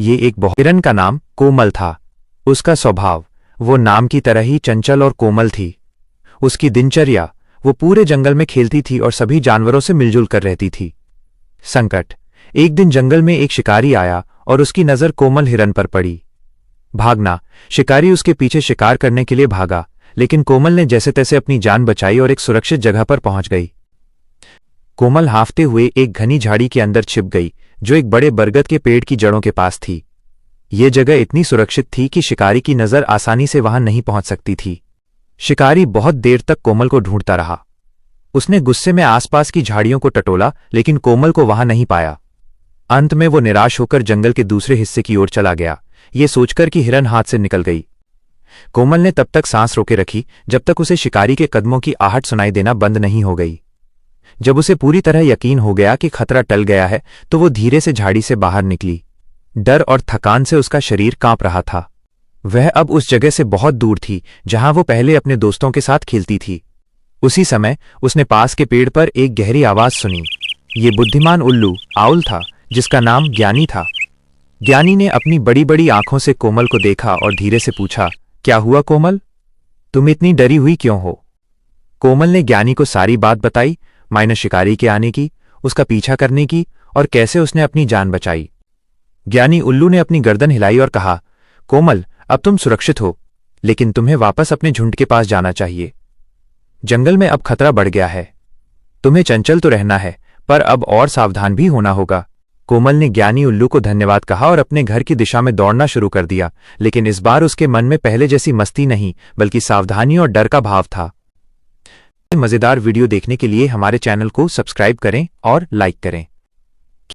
ये एक बहुत हिरन का नाम कोमल था। उसका स्वभाव वो नाम की तरह ही चंचल और कोमल थी। उसकी दिनचर्या वो पूरे जंगल में खेलती थी और सभी जानवरों से मिलजुल कर रहती थी। संकट, एक दिन जंगल में एक शिकारी आया और उसकी नजर कोमल हिरन पर पड़ी। भागना, शिकारी उसके पीछे शिकार करने के लिए भागा, लेकिन कोमल ने जैसे तैसे अपनी जान बचाई और एक सुरक्षित जगह पर पहुंच गई। कोमल हांफते हुए एक घनी झाड़ी के अंदर छिप गई, जो एक बड़े बरगद के पेड़ की जड़ों के पास थी। ये जगह इतनी सुरक्षित थी कि शिकारी की नजर आसानी से वहां नहीं पहुंच सकती थी। शिकारी बहुत देर तक कोमल को ढूंढता रहा। उसने गुस्से में आसपास की झाड़ियों को टटोला, लेकिन कोमल को वहां नहीं पाया। अंत में वो निराश होकर जंगल के दूसरे हिस्से की ओर चला गया, ये सोचकर कि हिरन हाथ से निकल गई। कोमल ने तब तक सांस रोके रखी जब तक उसे शिकारी के कदमों की आहट सुनाई देना बंद नहीं हो गई। जब उसे पूरी तरह यकीन हो गया कि खतरा टल गया है, तो वो धीरे से झाड़ी से बाहर निकली। डर और थकान से उसका शरीर कांप रहा था। वह अब उस जगह से बहुत दूर थी जहां वो पहले अपने दोस्तों के साथ खेलती थी। उसी समय उसने पास के पेड़ पर एक गहरी आवाज सुनी। ये बुद्धिमान उल्लू आउल था, जिसका नाम ज्ञानी था। ज्ञानी ने अपनी बड़ी बड़ी आंखों से कोमल को देखा और धीरे से पूछा, क्या हुआ कोमल, तुम इतनी डरी हुई क्यों हो? कोमल ने ज्ञानी को सारी बात बताई, माइनस शिकारी के आने की, उसका पीछा करने की और कैसे उसने अपनी जान बचाई। ज्ञानी उल्लू ने अपनी गर्दन हिलाई और कहा, कोमल, अब तुम सुरक्षित हो, लेकिन तुम्हें वापस अपने झुंड के पास जाना चाहिए। जंगल में अब खतरा बढ़ गया है। तुम्हें चंचल तो रहना है, पर अब और सावधान भी होना होगा। कोमल ने ज्ञानी उल्लू को धन्यवाद कहा और अपने घर की दिशा में दौड़ना शुरू कर दिया, लेकिन इस बार उसके मन में पहले जैसी मस्ती नहीं, बल्कि सावधानी और डर का भाव था। मजेदार वीडियो देखने के लिए हमारे चैनल को सब्सक्राइब करें और लाइक करें।